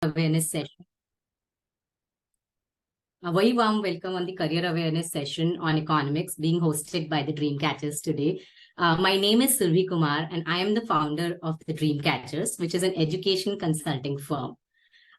awareness session. A very warm welcome on the career awareness session on economics being hosted by the Dreamcatchers today. My name is Survi Kumar and I am the founder of the Dreamcatchers, which is an education consulting firm.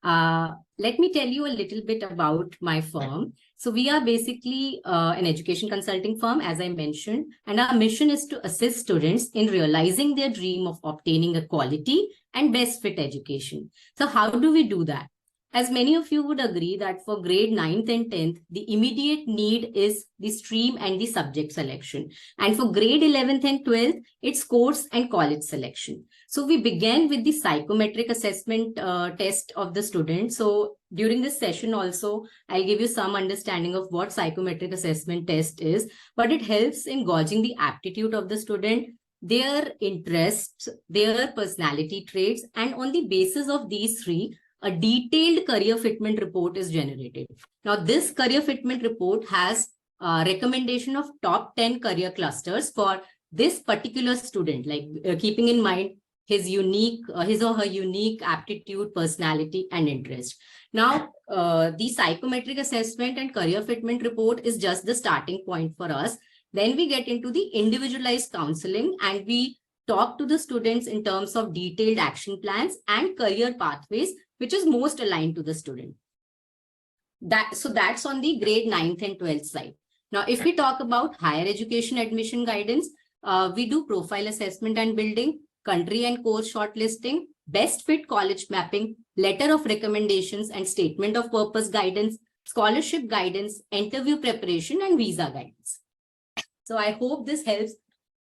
Let me tell you a little bit about my firm. So we are basically an education consulting firm, as I mentioned, and our mission is to assist students in realizing their dream of obtaining a quality and best fit education. So how do we do that? As many of you would agree that for grade 9th and 10th, the immediate need is the stream and the subject selection. And for grade 11th and 12th, it's course and college selection. So we began with the psychometric assessment test of the student. So during this session also, I'll give you some understanding of what psychometric assessment test is, but it helps in gauging the aptitude of the student, their interests, their personality traits, and on the basis of these three, a detailed career fitment report is generated. Now, this career fitment report has a recommendation of top 10 career clusters for this particular student, like keeping in mind his or her unique aptitude, personality, and interest. Now, the psychometric assessment and career fitment report is just the starting point for us. Then we get into the individualized counseling and we talk to the students in terms of detailed action plans and career pathways, which is most aligned to the student. So that's on the grade 9th and 12th side. Now, if we talk about higher education admission guidance, we do profile assessment and building, country and course shortlisting, best fit college mapping, letter of recommendations and statement of purpose guidance, scholarship guidance, interview preparation, and visa guidance. So I hope this helps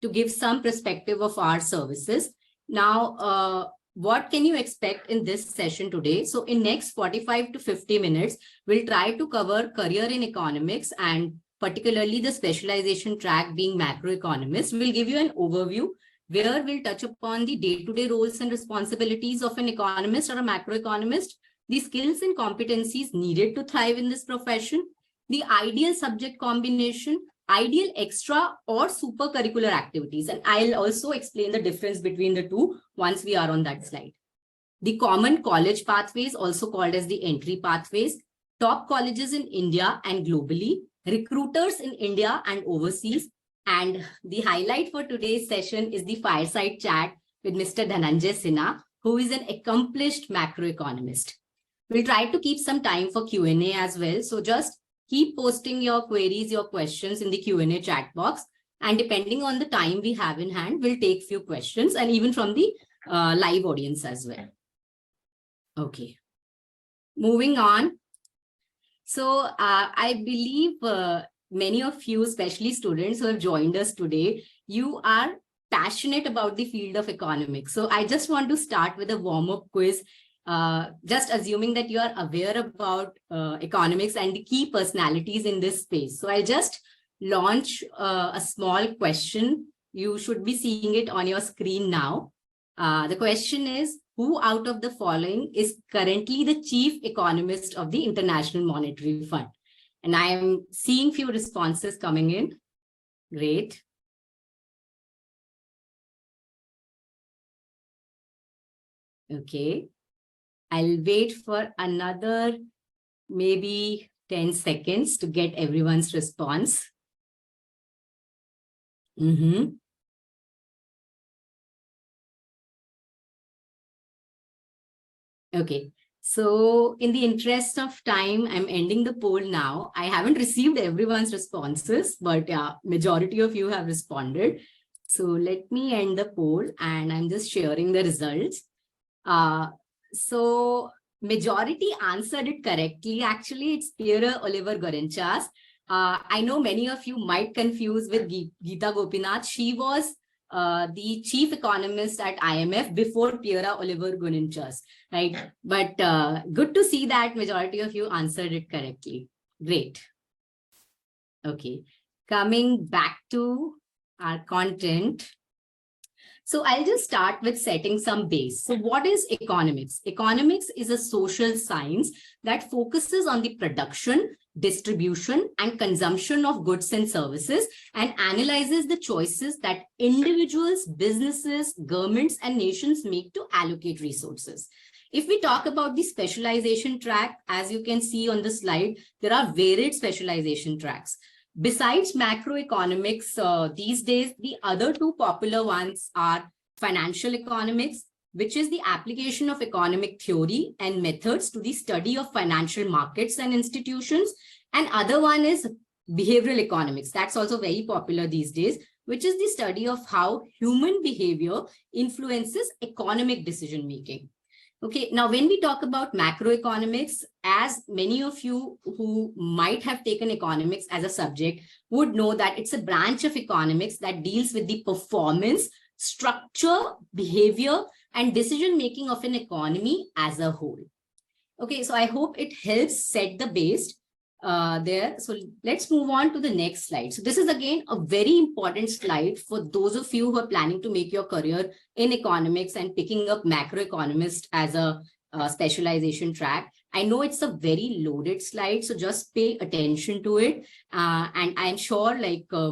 to give some perspective of our services. Now, what can you expect in this session today? So in next 45 to 50 minutes, we'll try to cover career in economics and particularly the specialization track being macroeconomist. We'll give you an overview where we'll touch upon the day-to-day roles and responsibilities of an economist or a macroeconomist, the skills and competencies needed to thrive in this profession, the ideal subject combination, ideal extra or super curricular activities. And I'll also explain the difference between the two once we are on that slide. The common college pathways, also called as the entry pathways, top colleges in India and globally, recruiters in India and overseas. And the highlight for today's session is the Fireside Chat with Mr. Dhananjay Sinha, who is an accomplished macroeconomist. We'll try to keep some time for Q&A as well. So just keep posting your queries, your questions in the Q&A chat box. And depending on the time we have in hand, we'll take few questions and even from the live audience as well. Okay. Moving on. So I believe many of you, especially students who have joined us today, you are passionate about the field of economics. So I just want to start with a warm-up quiz. Just assuming that you are aware about economics and the key personalities in this space. So I'll just launch a small question. You should be seeing it on your screen now. The question is, who out of the following is currently the chief economist of the International Monetary Fund? And I am seeing few responses coming in. Great. Okay. I'll wait for another maybe 10 seconds to get everyone's response. Okay, so in the interest of time, I'm ending the poll now. I haven't received everyone's responses, but yeah, majority of you have responded. So let me end the poll and I'm just sharing the results. So majority answered it correctly. Actually, it's Pierre Oliver Gorenchas. I know many of you might confuse with Geeta Gopinath. She was the chief economist at IMF before Pierre Oliver Gorenchas, right? But good to see that majority of you answered it correctly. Great. Okay, coming back to our content. So I'll just start with setting some base. So what is economics? Economics is a social science that focuses on the production, distribution, and consumption of goods and services and analyzes the choices that individuals, businesses, governments, and nations make to allocate resources. If we talk about the specialization track, as you can see on the slide, there are varied specialization tracks. Besides macroeconomics, these days, the other two popular ones are financial economics, which is the application of economic theory and methods to the study of financial markets and institutions. And other one is behavioral economics. That's also very popular these days, which is the study of how human behavior influences economic decision making. Okay, now when we talk about macroeconomics, as many of you who might have taken economics as a subject would know that it's a branch of economics that deals with the performance, structure, behavior, and decision making of an economy as a whole. Okay, so I hope it helps set the base there. So let's move on to the next slide. So this is again a very important slide for those of you who are planning to make your career in economics and picking up macroeconomist as a specialization track. I know it's a very loaded slide, so just pay attention to it. And I'm sure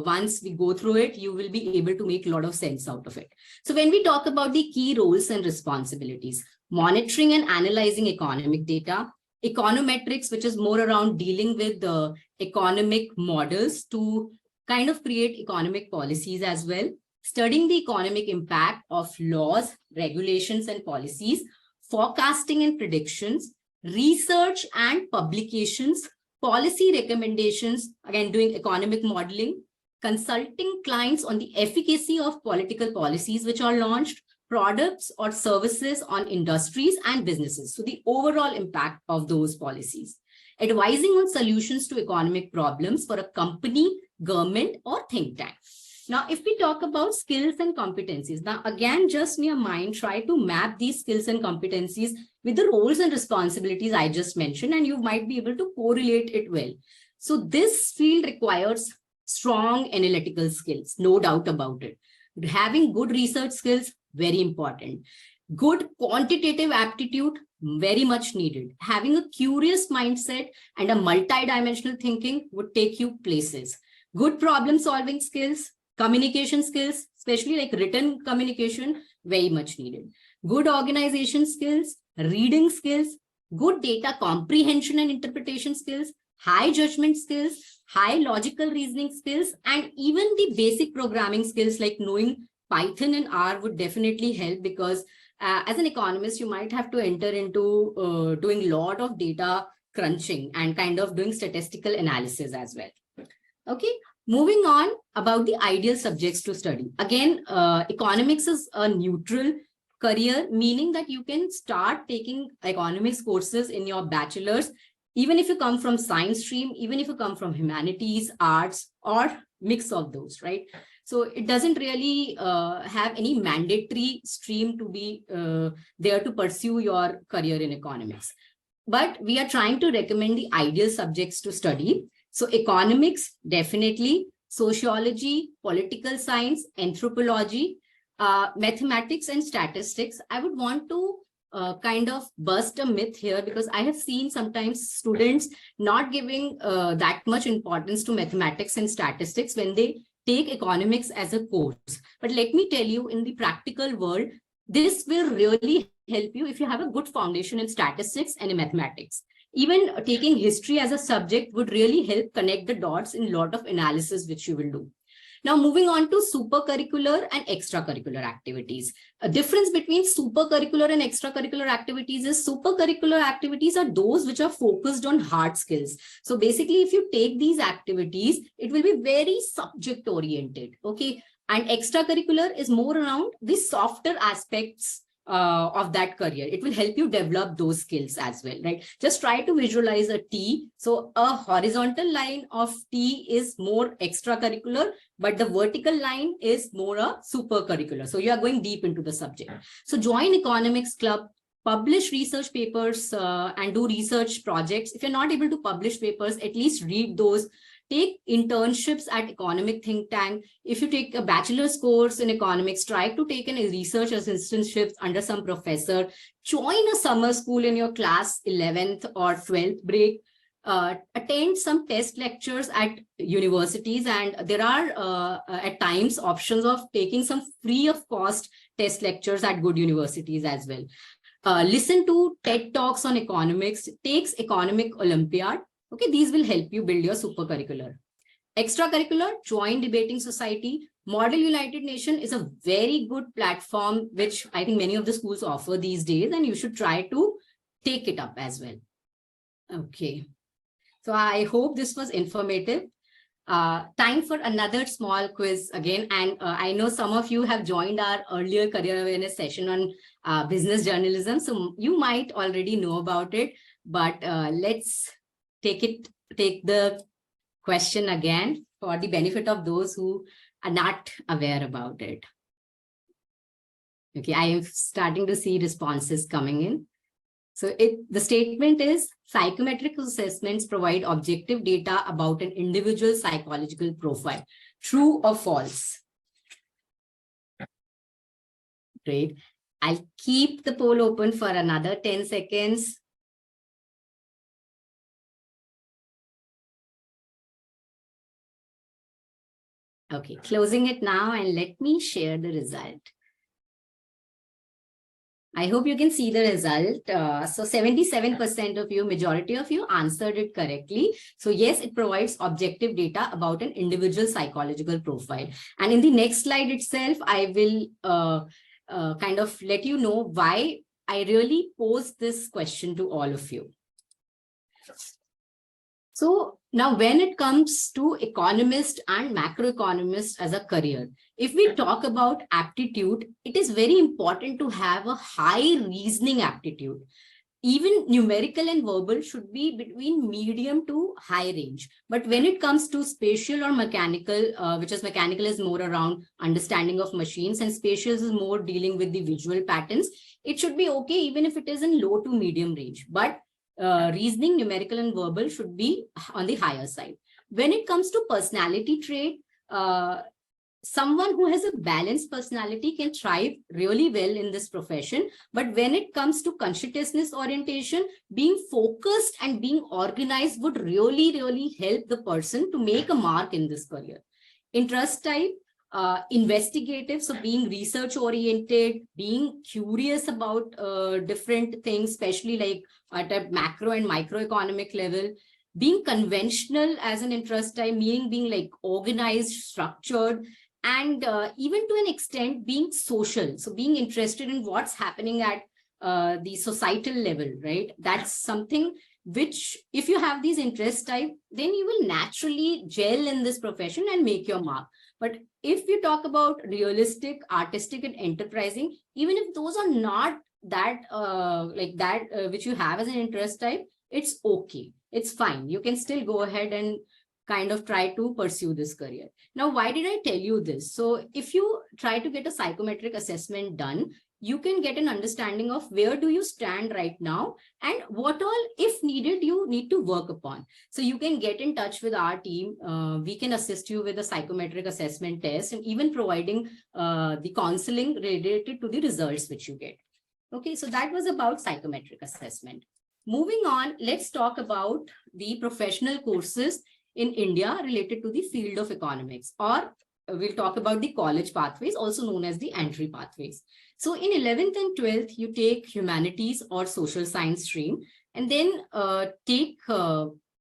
once we go through it, you will be able to make a lot of sense out of it. So when we talk about the key roles and responsibilities, monitoring and analyzing economic data, econometrics, which is more around dealing with the economic models to kind of create economic policies as well, studying the economic impact of laws, regulations, and policies, forecasting and predictions, research and publications, policy recommendations, again, doing economic modeling, consulting clients on the efficacy of political policies which are launched, products or services on industries and businesses. So the overall impact of those policies, advising on solutions to economic problems for a company, government, or think tank. Now, if we talk about skills and competencies, now again, just in your mind, try to map these skills and competencies with the roles and responsibilities I just mentioned, and you might be able to correlate it well. So this field requires strong analytical skills, no doubt about it. Having good research skills, very important. Good quantitative aptitude, very much needed. Having a curious mindset and a multi-dimensional thinking would take you places. Good problem-solving skills, communication skills, especially like written communication, very much needed. Good organization skills, reading skills, good data comprehension and interpretation skills, high judgment skills, high logical reasoning skills, and even the basic programming skills like knowing Python and R would definitely help, because as an economist, you might have to enter into doing a lot of data crunching and kind of doing statistical analysis as well. Okay, moving on about the ideal subjects to study. Again, economics is a neutral career, meaning that you can start taking economics courses in your bachelor's, even if you come from science stream, even if you come from humanities, arts, or mix of those, right? So it doesn't really have any mandatory stream to be there to pursue your career in economics. But we are trying to recommend the ideal subjects to study. So economics, definitely, sociology, political science, anthropology, mathematics, and statistics. I would want to kind of bust a myth here, because I have seen sometimes students not giving that much importance to mathematics and statistics when they take economics as a course. But let me tell you, in the practical world, this will really help you if you have a good foundation in statistics and in mathematics. Even taking history as a subject would really help connect the dots in a lot of analysis which you will do. Now, moving on to supercurricular and extracurricular activities. A difference between supercurricular and extracurricular activities is supercurricular activities are those which are focused on hard skills. So basically, if you take these activities, it will be very subject oriented. Okay. And extracurricular is more around the softer aspects of that career. It will help you develop those skills as well, right? Just try to visualize a T. So a horizontal line of T is more extracurricular, but the vertical line is more a supercurricular. So you are going deep into the subject. So join economics club, publish research papers and do research projects. If you're not able to publish papers, at least read those. Take internships at economic think tank. If you take a bachelor's course in economics, try to take a research assistantship under some professor. Join a summer school in your class 11th or 12th break. Attend some test lectures at universities, and there are at times options of taking some free of cost test lectures at good universities as well. listen to TED Talks on economics, takes Economic Olympiad. Okay, these will help you build your super curricular. Extracurricular, join debating society. Model United Nation is a very good platform, which I think many of the schools offer these days, and you should try to take it up as well. Okay. So I hope this was informative. Time for another small quiz again. And I know some of you have joined our earlier career awareness session on business journalism. So you might already know about it, but let's take the question again for the benefit of those who are not aware about it. Okay, I am starting to see responses coming in. So the statement is, psychometric assessments provide objective data about an individual psychological profile. True or false? Great. I'll keep the poll open for another 10 seconds. Okay, closing it now, and let me share the result. I hope you can see the result. So 77% of you, majority of you answered it correctly. So yes, it provides objective data about an individual psychological profile. And in the next slide itself, I will kind of let you know why I really posed this question to all of you. So now when it comes to economist and macroeconomist as a career, if we talk about aptitude, it is very important to have a high reasoning aptitude. Even numerical and verbal should be between medium to high range. But when it comes to spatial or mechanical, which is mechanical is more around understanding of machines, and spatial is more dealing with the visual patterns, it should be okay even if it is in low to medium range. But reasoning, numerical and verbal should be on the higher side. When it comes to personality trait, someone who has a balanced personality can thrive really well in this profession. But when it comes to conscientiousness orientation, being focused and being organized would really, really help the person to make a mark in this career. Interest type, investigative, so being research oriented, being curious about different things, especially like at a macro and microeconomic level. Being conventional as an interest type, meaning being like organized, structured, and even to an extent being social, so being interested in what's happening at the societal level, right? That's something which, if you have these interest type, then you will naturally gel in this profession and make your mark. But if you talk about realistic, artistic, and enterprising, even if those are not that which you have as an interest type, it's okay. It's fine. You can still go ahead and kind of try to pursue this career. Now, why did I tell you this? So if you try to get a psychometric assessment done, you can get an understanding of where do you stand right now and what all, if needed, you need to work upon. So you can get in touch with our team. We can assist you with a psychometric assessment test and even providing the counseling related to the results which you get. Okay, so that was about psychometric assessment. Moving on, let's talk about the professional courses in India related to the field of economics, or we'll talk about the college pathways, also known as the entry pathways. So in 11th and 12th, you take humanities or social science stream, and then take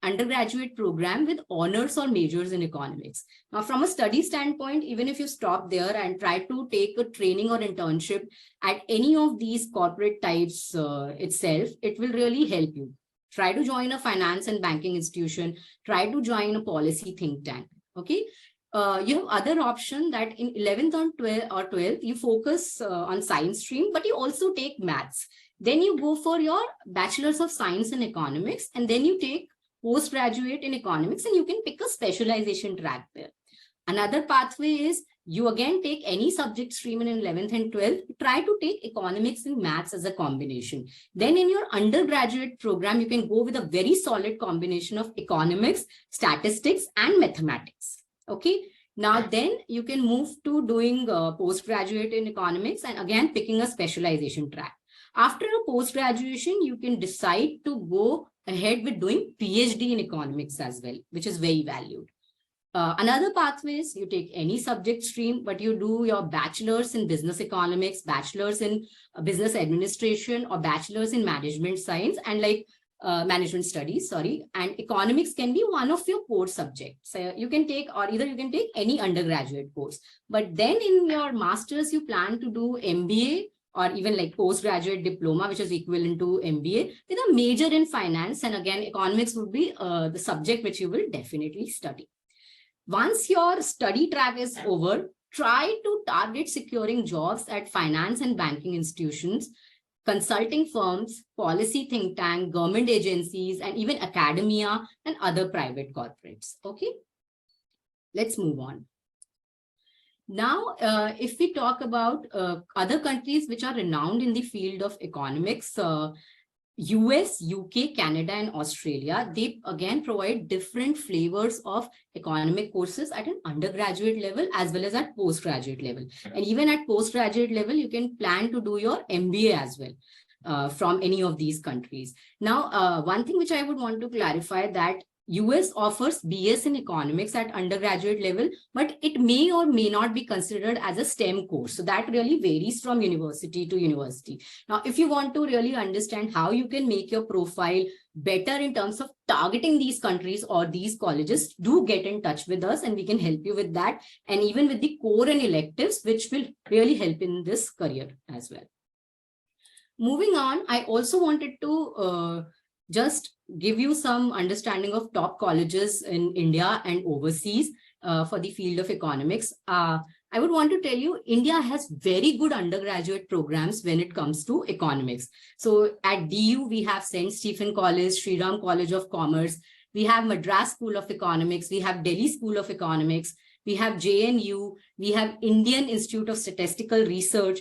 undergraduate program with honors or majors in economics. Now, from a study standpoint, even if you stop there and try to take a training or internship at any of these corporate types itself, it will really help you. Try to join a finance and banking institution, try to join a policy think tank, okay? You have other option that in 11th or 12th, you focus on science stream, but you also take maths. Then you go for your bachelor's of science in economics, and then you take postgraduate in economics, and you can pick a specialization track there. Another pathway is you again take any subject stream in 11th and 12th, try to take economics and maths as a combination. Then in your undergraduate program, you can go with a very solid combination of economics, statistics, and mathematics. Okay, now then you can move to doing postgraduate in economics and again picking a specialization track. After a post-graduation, you can decide to go ahead with doing PhD in economics as well, which is very valued. Another pathway is you take any subject stream, but you do your bachelor's in business economics, bachelor's in business administration, or bachelor's in management science, and like management studies, sorry. And economics can be one of your core subjects. So you can take, or either you can take any undergraduate course. But then in your master's, you plan to do MBA or even like postgraduate diploma, which is equivalent to MBA, with a major in finance. And again, economics would be the subject which you will definitely study. Once your study track is over, try to target securing jobs at finance and banking institutions, consulting firms, policy think tank, government agencies, and even academia and other private corporates. Okay, let's move on. Now, if we talk about other countries which are renowned in the field of economics, US, UK, Canada, and Australia, they again provide different flavors of economic courses at an undergraduate level as well as at postgraduate level. And even at postgraduate level, you can plan to do your MBA as well from any of these countries. Now, one thing which I would want to clarify that US offers BS in economics at undergraduate level, but it may or may not be considered as a STEM course. So that really varies from university to university. Now, if you want to really understand how you can make your profile better in terms of targeting these countries or these colleges, do get in touch with us and we can help you with that. And even with the core and electives, which will really help in this career as well. Moving on, I also wanted to just give you some understanding of top colleges in India and overseas for the field of economics. I would want to tell you, India has very good undergraduate programs when it comes to economics. So at DU, we have St. Stephen College, Sri Ram College of Commerce. We have Madras School of Economics. We have Delhi School of Economics. We have JNU. We have Indian Institute of Statistical Research.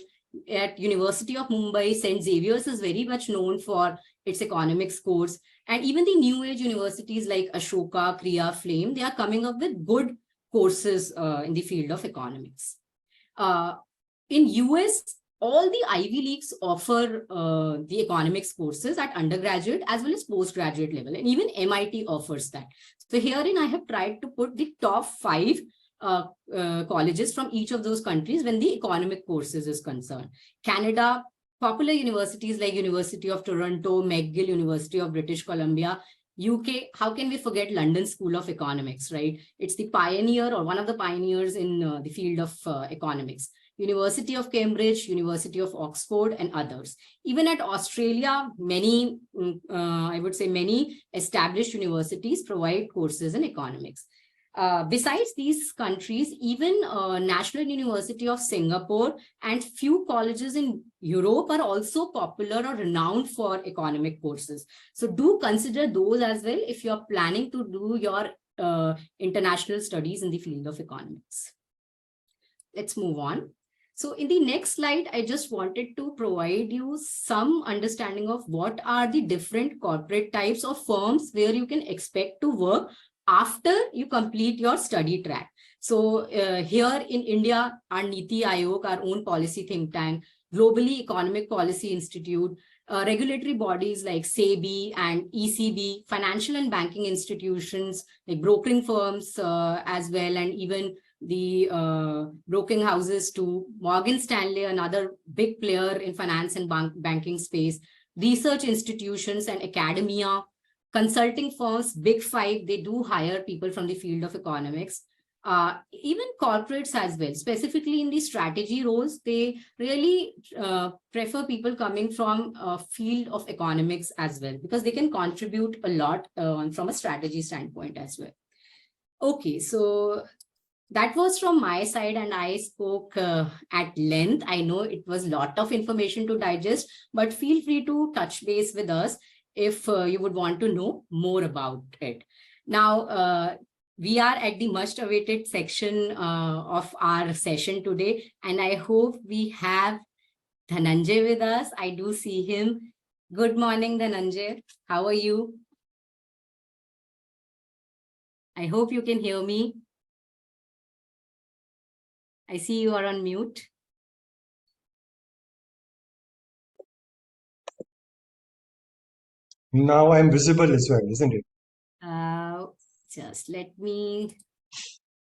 At University of Mumbai, St. Xavier's is very much known for its economics course. And even the new age universities like Ashoka, Kriya, Flame, they are coming up with good courses in the field of economics. In US, all the Ivy Leagues offer the economics courses at undergraduate as well as postgraduate level. And even MIT offers that. So herein, I have tried to put the top 5 colleges from each of those countries when the economic courses is concerned. Canada, popular universities like University of Toronto, McGill, University of British Columbia. UK, how can we forget London School of Economics, right? It's the pioneer or one of the pioneers in the field of economics. University of Cambridge, University of Oxford, and others. Even at Australia, many, I would say many established universities provide courses in economics. Besides these countries, even National University of Singapore and few colleges in Europe are also popular or renowned for economic courses. So do consider those as well if you're planning to do your international studies in the field of economics. Let's move on. So in the next slide, I just wanted to provide you some understanding of what are the different corporate types of firms where you can expect to work after you complete your study track. So here in India, our Niti Aayog, our own policy think tank, globally Economic Policy Institute, regulatory bodies like SEBI and ECB, financial and banking institutions like brokering firms as well, and even the broking houses too, Morgan Stanley, another big player in finance and banking space, research institutions and academia, consulting firms, big 5, they do hire people from the field of economics. Even corporates as well, specifically in the strategy roles, they really prefer people coming from a field of economics as well, because they can contribute a lot from a strategy standpoint as well. Okay, so that was from my side, and I spoke at length. I know it was a lot of information to digest, but feel free to touch base with us if you would want to know more about it. Now, we are at the much awaited section of our session today, and I hope we have Dhananjay with us. I do see him. Good morning, Dhananjay. How are you? I hope you can hear me. I see you are on mute. Now I'm visible as well, isn't it? Just let me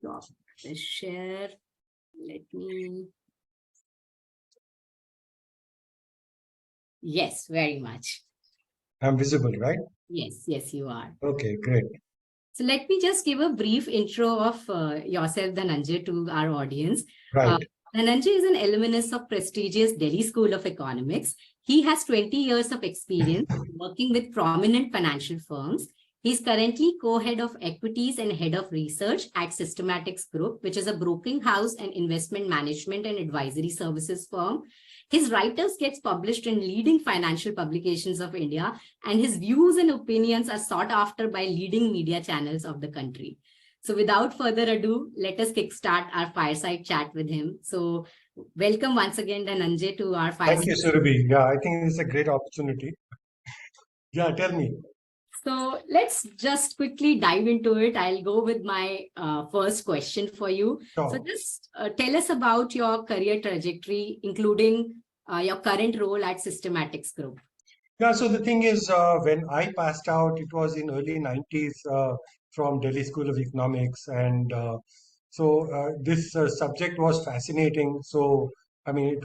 stop the share. Let me. Yes, very much. I'm visible, right? Yes, you are. Okay, great. So let me just give a brief intro of yourself, Dhananjay, to our audience. Right. Dhananjay is an alumnus of prestigious Delhi School of Economics. He has 20 years of experience working with prominent financial firms. He's currently co-head of equities and head of research at Systematics Group, which is a broking house and investment management and advisory services firm. His writers gets published in leading financial publications of India, and his views and opinions are sought after by leading media channels of the country. So without further ado, let us kickstart our fireside chat with him. So welcome once again, Dhananjay, to our Thank fireside. you, Surabhi. Yeah, I think it's a great opportunity. Yeah, tell me. So let's just quickly dive into it. I'll go with my first question for you. So Sure. just tell us about your career trajectory, including your current role at Systematics Group. Yeah, so the thing is, when I passed out, it was in early 90s from Delhi School of Economics. And this subject was fascinating. So, I mean,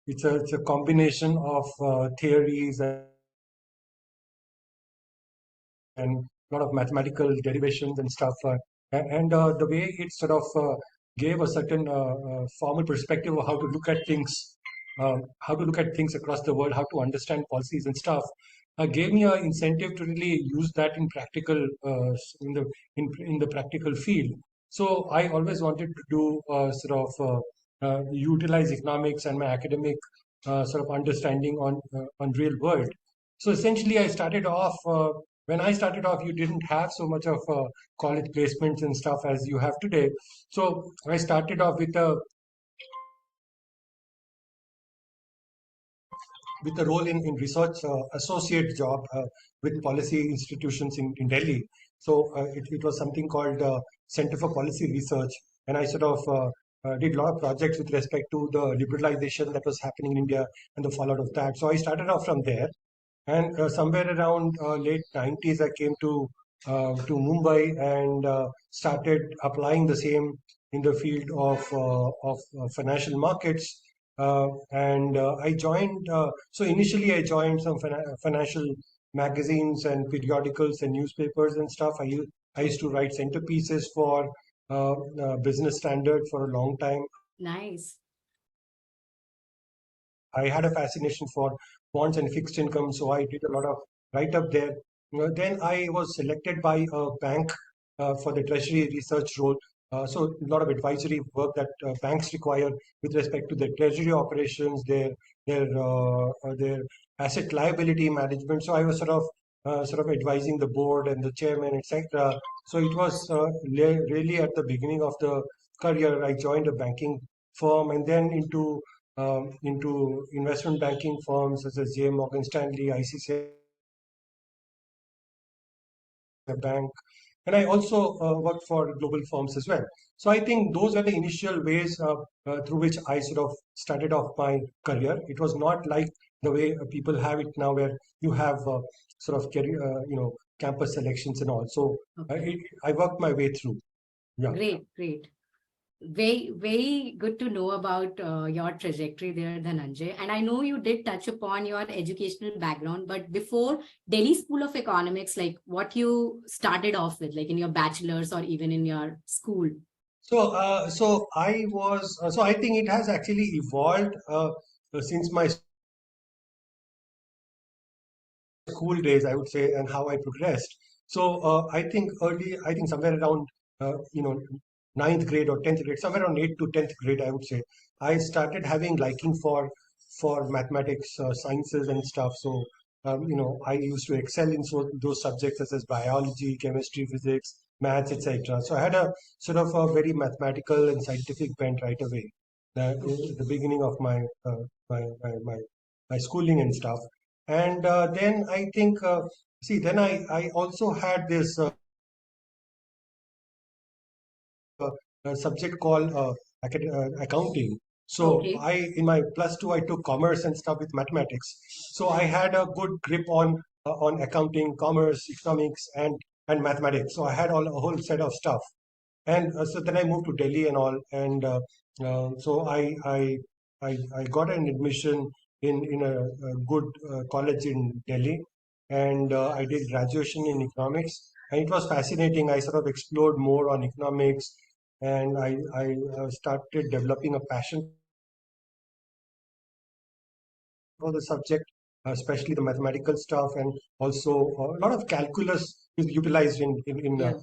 it's a combination of theories and a lot of mathematical derivations and stuff. And the way it sort of gave a certain formal perspective of how to look at things across the world, how to understand policies and stuff, gave me an incentive to really use that in practical in the practical field. So I always wanted to do utilize economics and my academic sort of understanding on real world. So essentially, when I started off, you didn't have so much of college placements and stuff as you have today. So I started off with a role in research associate job with policy institutions in Delhi. So it was something called Center for Policy Research. And I sort of did a lot of projects with respect to the liberalization that was happening in India and the fallout of that. So I started off from there. And somewhere around late 90s, I came to Mumbai and started applying the same in the field of financial markets. And I joined. So initially, I joined some financial magazines and periodicals and newspapers and stuff. I used to write centerpieces for Business Standard for a long time. Nice. I had a fascination for bonds and fixed income, so I did a lot of write up there. Then I was selected by a bank for the treasury research role. So a lot of advisory work that banks require with respect to their treasury operations, their asset liability management. So I was sort of advising the board and the chairman, etc. So it was really at the beginning of the career. I joined a banking firm and then into investment banking firms such as J. Morgan Stanley, ICICI Bank, and I also worked for global firms as well. So I think those were the initial ways through which I sort of started off my career. It was not like the way people have it now, where you have sort of career, campus selections and all. So Okay. I worked my way through. Yeah. Great. Very good to know about your trajectory there, Dhananjay. And I know you did touch upon your educational background, but before Delhi School of Economics, like what you started off with, like in your bachelor's or even in your school. So I think it has actually evolved since my school days, I would say, and how I progressed. So I think somewhere around, uh, you know, ninth grade or 10th grade, somewhere around 8th to 10th grade, I would say, I started having liking for mathematics, sciences and stuff. So, I used to excel in those subjects such as biology, chemistry, physics, maths, etc. So I had a sort of a very mathematical and scientific bent right away, at the beginning of my schooling and stuff. And then I think, then I also had this subject called accounting. So Okay. in my plus two, I took commerce and stuff with mathematics. So I had a good grip on accounting, commerce, economics, and mathematics. So I had a whole set of stuff. And so then I moved to Delhi and all, and so I got an admission in a good college in Delhi, and I did graduation in economics, and it was fascinating. I sort of explored more on economics, and I started developing a passion for the subject, especially the mathematical stuff, and also a lot of calculus is utilized Yeah.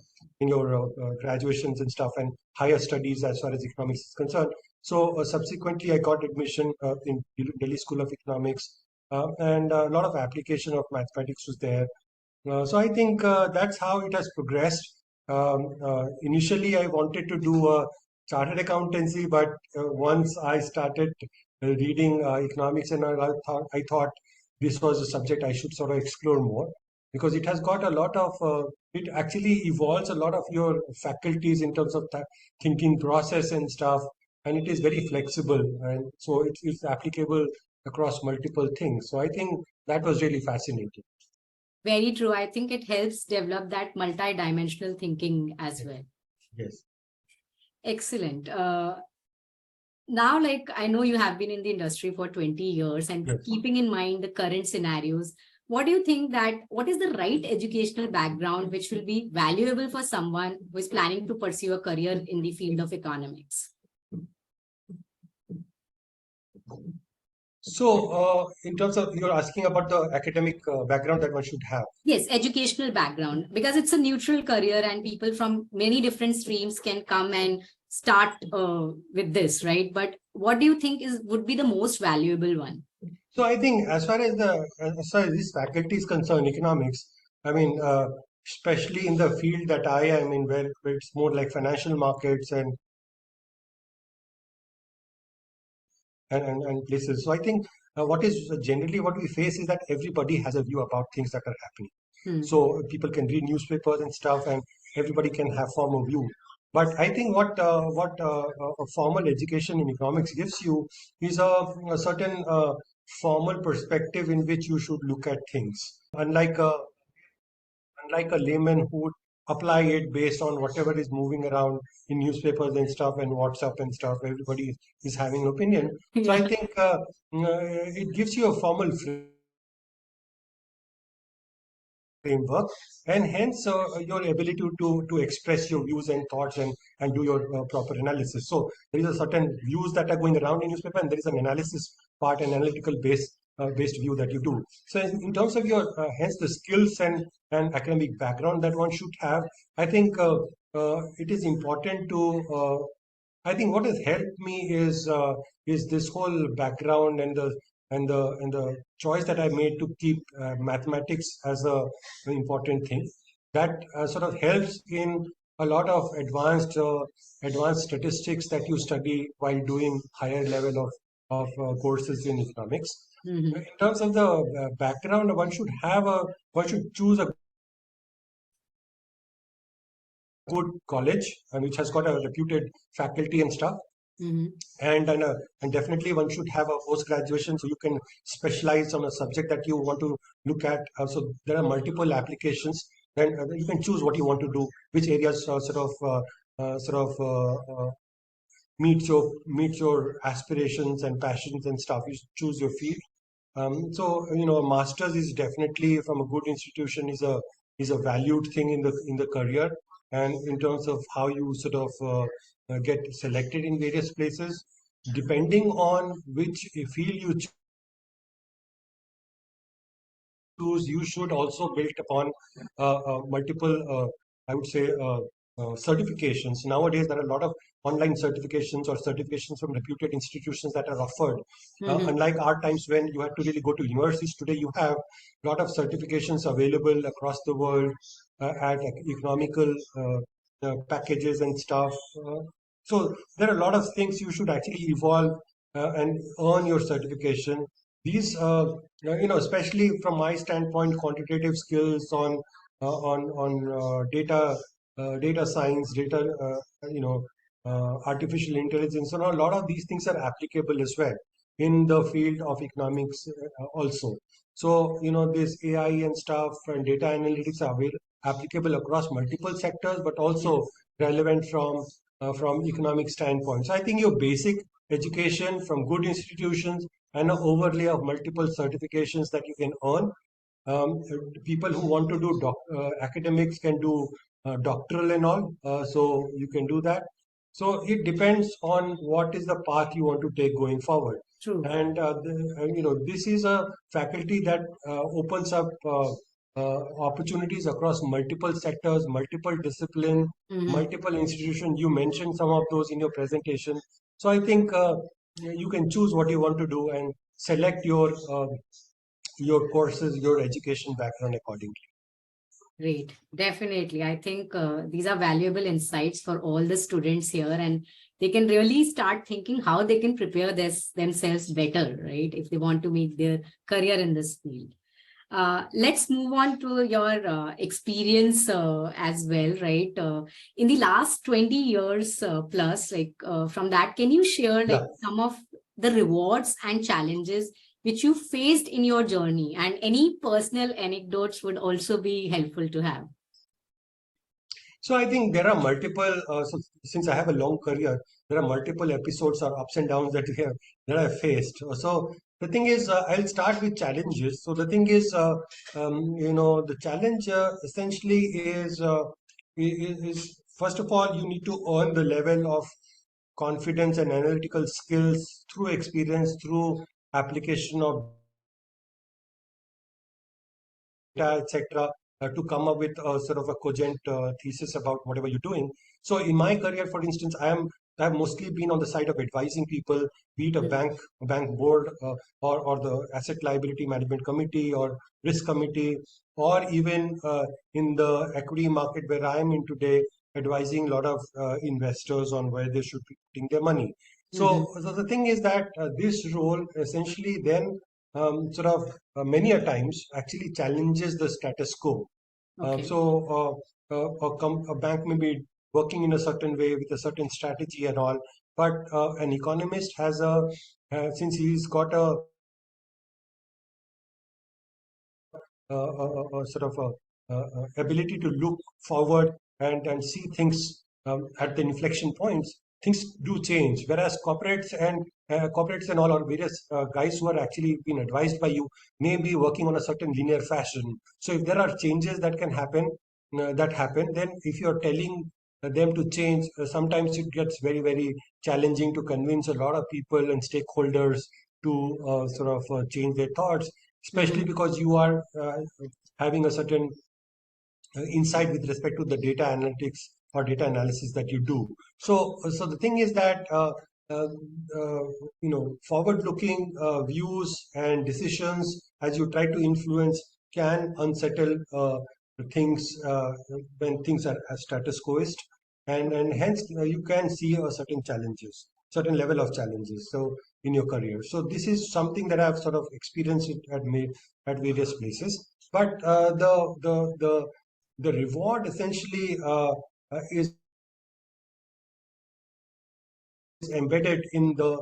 in your graduations and stuff, and higher studies as far as economics is concerned. So subsequently, I got admission in Delhi School of Economics, and a lot of application of mathematics was there. So I think that's how it has progressed. Initially, I wanted to do a chartered accountancy, but once I started reading economics, and I thought this was a subject I should sort of explore more, because it has got a lot of it actually evolves a lot of your faculties in terms of thinking process and stuff, and it is very flexible, and so it's applicable across multiple things. So I think that was really fascinating. Very true. I think it helps develop that multi-dimensional thinking as well. Yes. Excellent. Now, like, I know you have been in the industry for 20 years, and Yes. keeping in mind the current scenarios, what do you think that what is the right educational background which will be valuable for someone who is planning to pursue a career in the field of economics? So, in terms of you're asking about the academic background that one should have. Yes, educational background, because it's a neutral career and people from many different streams can come and start with this, right? But what do you think would be the most valuable one? So, I think as far as this faculty is concerned, economics, I mean, especially in the field that I am in, where it's more like financial markets and places. So, I think what is generally what we face is that everybody has a view about things that are happening. So people can read newspapers and stuff, and everybody can have formal view. But I think what a formal education in economics gives you is a certain formal perspective in which you should look at things. Unlike a layman who would apply it based on whatever is moving around in newspapers and stuff and WhatsApp and stuff, everybody is having an opinion. So I think it gives you a formal framework, and hence your ability to express your views and thoughts and do your proper analysis. So there is a certain views that are going around in newspaper, and there is an analysis part, an analytical based view that you do. So in terms of your hence the skills and academic background that one should have, I think it is important to I think what has helped me is this whole background and the choice that I made to keep mathematics as an important thing. That sort of helps in a lot of advanced statistics that you study while doing higher level of courses in economics. In terms of the background, one should choose a good college and which has got a reputed faculty and stuff. And definitely one should have a post graduation, so you can specialize on a subject that you want to look at. So there are multiple applications, then you can choose what you want to do, which areas meet your aspirations and passions and stuff. You choose your field. So a master's is definitely from a good institution is a valued thing in the career, and in terms of how you sort of get selected in various places, depending on which field you choose, you should also build upon multiple, I would say, certifications. Nowadays, there are a lot of online certifications or certifications from reputed institutions that are offered. Unlike our times when you had to really go to universities, today you have a lot of certifications available across the world at economical packages and stuff. So there are a lot of things you should actually evolve and earn your certification. These, especially from my standpoint, quantitative skills on data science, artificial intelligence, and a lot of these things are applicable as well in the field of economics also. So this AI and stuff and data analytics are applicable across multiple sectors, but also relevant from economic standpoint. So I think your basic education from good institutions and an overlay of multiple certifications that you can earn. People who want to do academics can do doctoral and all, so you can do that. So it depends on what is the path you want to take going forward. True. And this is a faculty that opens up opportunities across multiple sectors, multiple discipline, multiple institutions. You mentioned some of those in your presentation. So I think you can choose what you want to do and select your courses, your education background accordingly. Great. Definitely. I think these are valuable insights for all the students here, and they can really start thinking how they can prepare themselves better, right? If they want to make their career in this field. Let's move on to your experience as well, right? In the last 20 years plus, from that, can you share some of the rewards and challenges which you faced in your journey, and any personal anecdotes would also be helpful to have? So I think there are multiple. So since I have a long career, there are multiple episodes or ups and downs that I faced. So the thing is, I'll start with challenges. So the thing is, the challenge essentially is first of all, you need to earn the level of confidence and analytical skills through experience, through application of etc., to come up with a sort of a cogent thesis about whatever you're doing. So in my career, for instance, I've mostly been on the side of advising people, be it a bank board, or the asset liability management committee or risk committee, or even in the equity market where I am in today, advising a lot of investors on where they should be putting their money. So the thing is that this role essentially then sort of many a times actually challenges the status quo. A bank may be working in a certain way with a certain strategy and all, but an economist has since he's got a sort of ability to look forward and see things at the inflection points, things do change. Whereas corporates and all, or various guys who are actually being advised by you, may be working on a certain linear fashion. So if there are changes that can happen, then if you're telling them to change, sometimes it gets very, very challenging to convince a lot of people and stakeholders to change their thoughts, especially because you are having a certain insight with respect to the data analytics or data analysis that you do. So the thing is that uh, forward-looking views and decisions as you try to influence can unsettle things when things are as status quoist, and hence you can see a certain level of challenges. So in your career, so this is something that I've sort of experienced at various places. But the reward essentially is embedded in the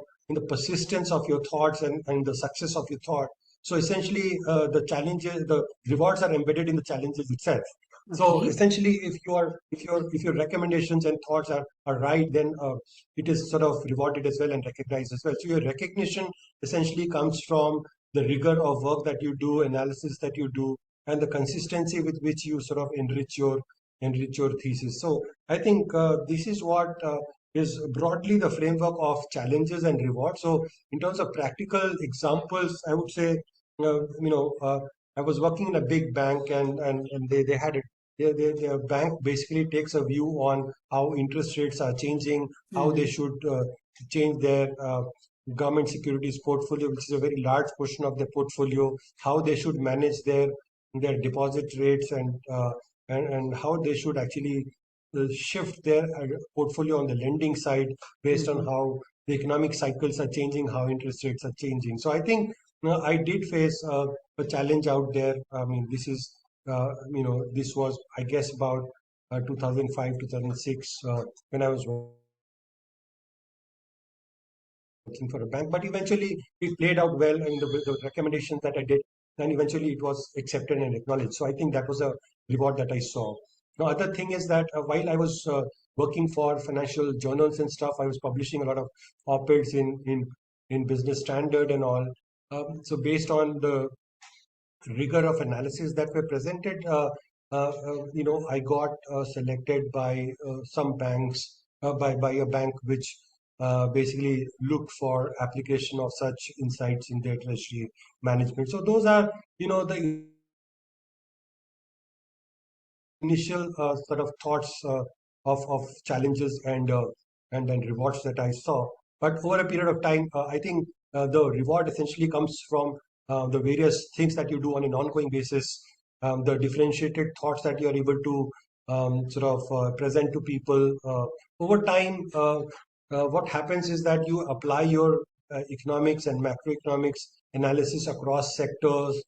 persistence of your thoughts and the success of your thought. So essentially, the rewards are embedded in the challenges itself. So essentially, if your recommendations and thoughts are right, then it is sort of rewarded as well and recognized as well. So your recognition essentially comes from the rigor of work that you do, analysis that you do, and the consistency with which you sort of enrich your thesis. So I think this is what is broadly the framework of challenges and rewards. So in terms of practical examples, I would say, I was working in a big bank, and they had it. Their bank basically takes a view on how interest rates are changing, how they should change their government securities portfolio, which is a very large portion of their portfolio, how they should manage their deposit rates, and how they should actually shift their portfolio on the lending side based on how the economic cycles are changing, how interest rates are changing. So I think I did face a challenge out there. I mean, this was, I guess, about 2005, 2006, when I was working for a bank. But eventually, it played out well, and the recommendations that I did, and eventually it was accepted and acknowledged. So I think that was a reward that I saw. The other thing is that while I was working for financial journals and stuff, I was publishing a lot of op-eds in Business Standard and all. So based on the rigor of analysis that were presented, I got selected by some banks, by a bank which basically looked for application of such insights in their treasury management. So those are, the initial sort of thoughts of challenges and rewards that I saw. But over a period of time, I think the reward essentially comes from the various things that you do on an ongoing basis, the differentiated thoughts that you are able to sort of present to people. Over time, what happens is that you apply your economics and macroeconomics analysis across sectors,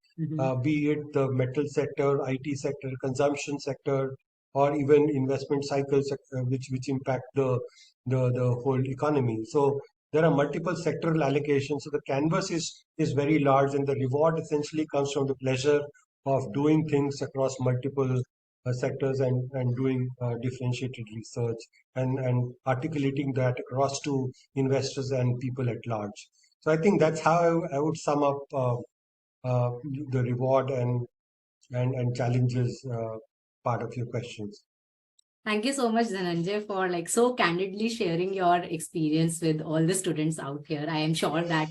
be it the metal sector, IT sector, consumption sector, or even investment cycles, which impact the whole economy. So there are multiple sectoral allocations. So the canvas is very large, and the reward essentially comes from the pleasure of doing things across multiple sectors and doing differentiated research and articulating that across to investors and people at large. So I think that's how I would sum up uh, the reward and challenges part of your questions. Thank you so much, Dhananjay, for like so candidly sharing your experience with all the students out here. I am sure that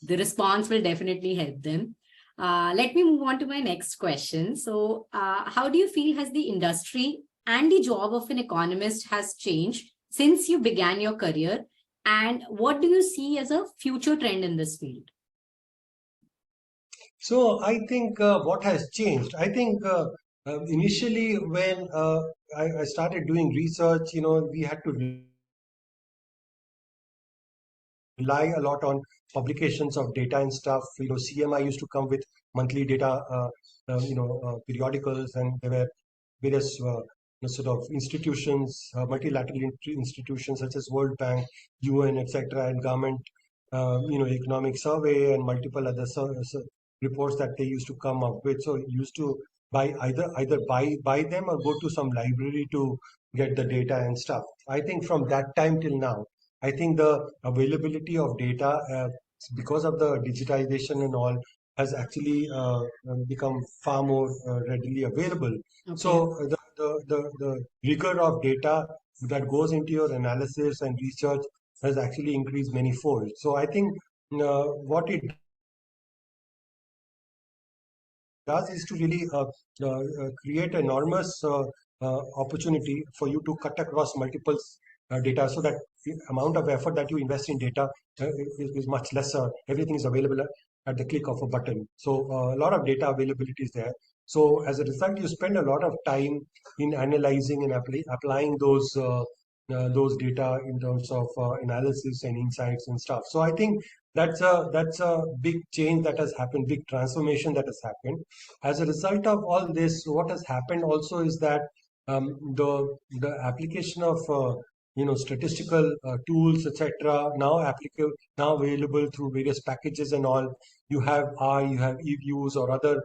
the response will definitely help them. Let me move on to my next question. So, how do you feel has the industry and the job of an economist has changed since you began your career? And what do you see as a future trend in this field? So I think what has changed, I think initially when I started doing research, we had to rely a lot on publications of data and stuff. CMI used to come with monthly data, periodicals, and there were various sort of institutions, multilateral institutions such as World Bank, UN, etc., and government, economic survey and multiple other reports that they used to come up with. So you used to buy either buy them or go to some library to get the data and stuff. I think from that time till now, I think the availability of data, because of the digitization and all, has actually become far more readily available. Okay. So the rigor of data that goes into your analysis and research has actually increased many fold. So I think what it does is to really create enormous opportunity for you to cut across multiple data, so that the amount of effort that you invest in data is much lesser. Everything is available at the click of a button. So a lot of data availability is there. So as a result, you spend a lot of time in analyzing and applying those data in terms of analysis and insights and stuff. So I think that's a big change that has happened, big transformation that has happened. As a result of all this, what has happened also is that the application of statistical tools, etc., now available through various packages and all. You have you have eViews or other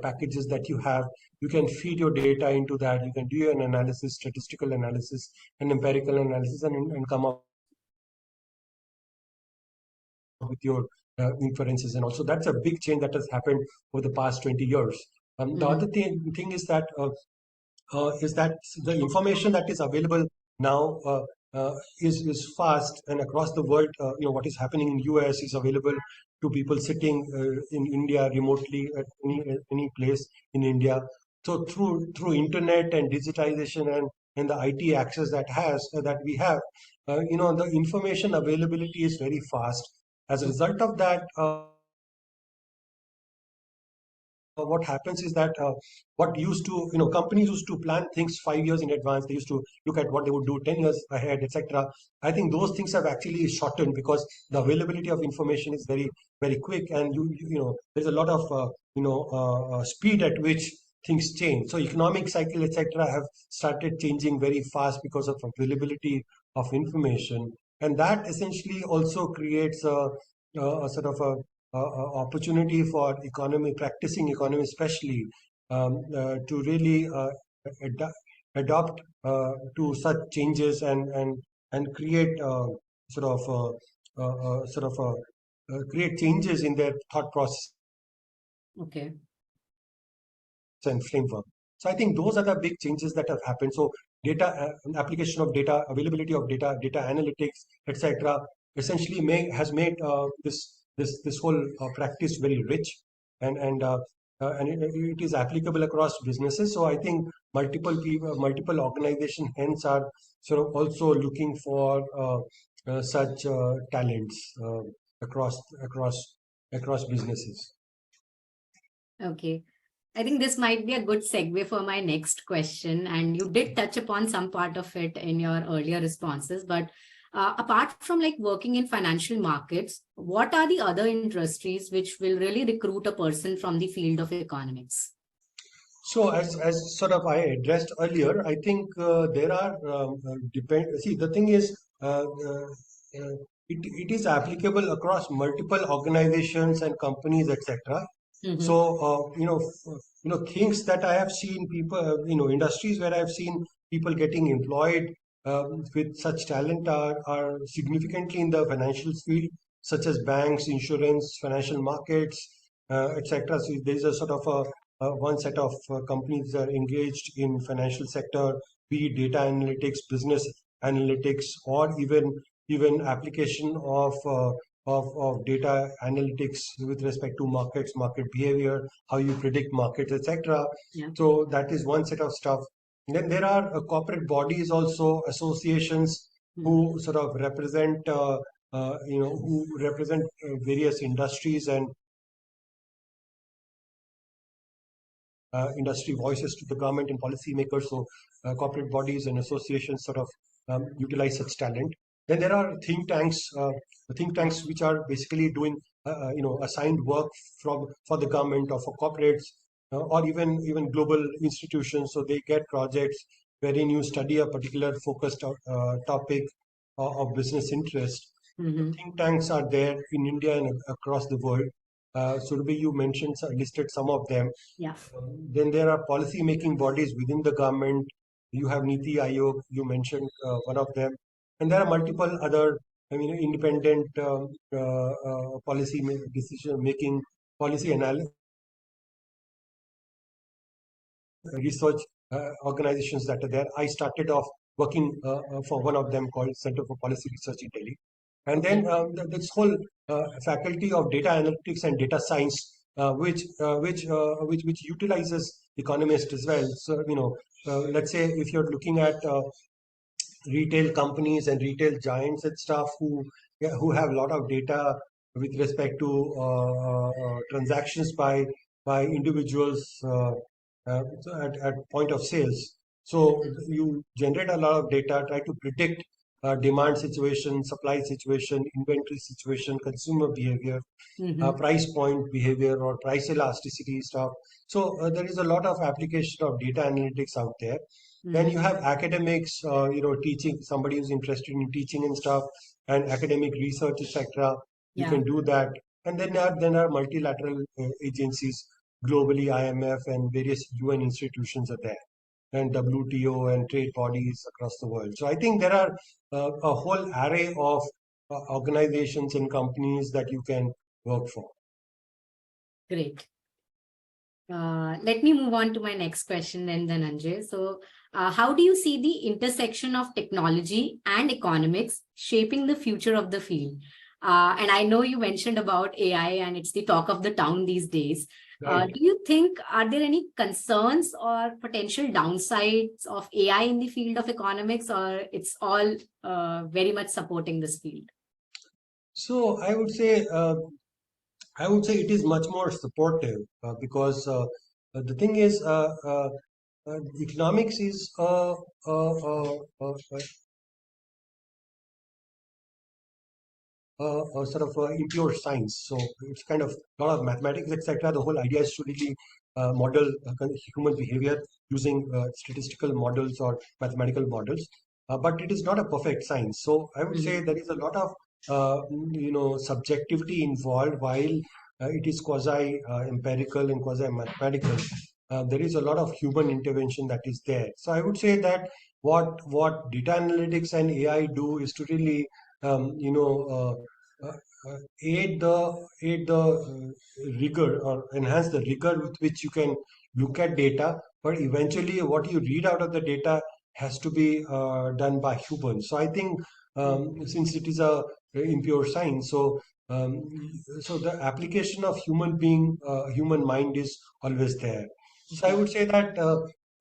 packages that you have. You can feed your data into that. You can do an analysis, statistical analysis, and empirical analysis, and come up with your inferences. And also that's a big change that has happened over the past 20 years. The other thing is that the information that is available now is fast, and across the world. What is happening in US is available to people sitting in India remotely at any place in India. So through internet and digitization and the IT access that we have, the information availability is very fast. As a result of that, what happens is that what used to, companies used to plan things 5 years in advance. They used to look at what they would do 10 years ahead, etc. I think those things have actually shortened because the availability of information is very, very quick, and there's a lot of speed at which things change. So economic cycle, etc., have started changing very fast because of availability of information, and that essentially also creates a sort of a opportunity for practicing economy, especially to really adopt to such changes and create create changes in their thought process Okay. and framework. So I think those are the big changes that have happened. So data application of data, availability of data, data analytics, etc., essentially has made this whole practice very rich, and it is applicable across businesses. So I think multiple people, multiple organizations, hence are sort of also looking for such talents across businesses. Okay. I think this might be a good segue for my next question. And you did touch upon some part of it in your earlier responses. But apart from like working in financial markets, what are the other industries which will really recruit a person from the field of economics? So as sort of I addressed earlier, I think there are depend. See, the thing is, it is applicable across multiple organizations and companies, etc. So Mm-hmm. things that I have seen people, industries where I have seen people getting employed with such talent are significantly in the financial field, such as banks, insurance, financial markets, etc. So there is a sort of a one set of companies that are engaged in financial sector, be it data analytics, business analytics, or even application of data analytics with respect to markets, market behavior, how you predict markets, etc. Yeah. So that is one set of stuff. Then there are corporate bodies also, associations Mm-hmm. who sort of represent, who represent various industries and industry voices to the government and policymakers. So corporate bodies and associations sort of utilize such talent. Then there are think tanks which are basically doing assigned work for the government or for corporates or even global institutions. So they get projects wherein you study a particular focused topic of business interest. Mm-hmm. Think tanks are there in India and across the world. Surabhi, you mentioned listed some of them. Yeah. Then there are policy making bodies within the government. You have Niti Aayog, you mentioned one of them. And there are multiple other, independent policy decision making, policy analysis, research organizations that are there. I started off working for one of them called Center for Policy Research in Delhi. And then Okay. this whole faculty of data analytics and data science, which utilizes economists as well. So let's say if you're looking at retail companies and retail giants and stuff who have a lot of data with respect to transactions by individuals at point of sales. So you generate a lot of data, try to predict demand situation, supply situation, inventory situation, consumer behavior, Mm-hmm. price point behavior, or price elasticity stuff. So there is a lot of application of data analytics out there. Then Mm-hmm. you have academics, teaching, somebody who's interested in teaching and stuff, and academic research, etc. You Yeah. can do that. And then are multilateral agencies globally, IMF and various UN institutions are there, and WTO and trade bodies across the world. So I think there are a whole array of organizations and companies that you can work for. Great. Let me move on to my next question then, Dhananjay. So, how do you see the intersection of technology and economics shaping the future of the field? And I know you mentioned about AI and it's the talk of the town these days. Right. Do you think, are there any concerns or potential downsides of AI in the field of economics, or it's all very much supporting this field? So I would say it is much more supportive because the thing is economics is sort of impure science. So it's kind of a lot of mathematics, etc. The whole idea is to really model human behavior using statistical models or mathematical models. But it is not a perfect science. So I would say Mhm. there is a lot of subjectivity involved while it is quasi empirical and quasi mathematical. there is a lot of human intervention that is there. So I would say that what data analytics and AI do is to really aid the rigor or enhance the rigor with which you can look at data. But eventually, what you read out of the data has to be done by humans. So I think since it is a impure science, um, so the application of human mind is always there. So I would say that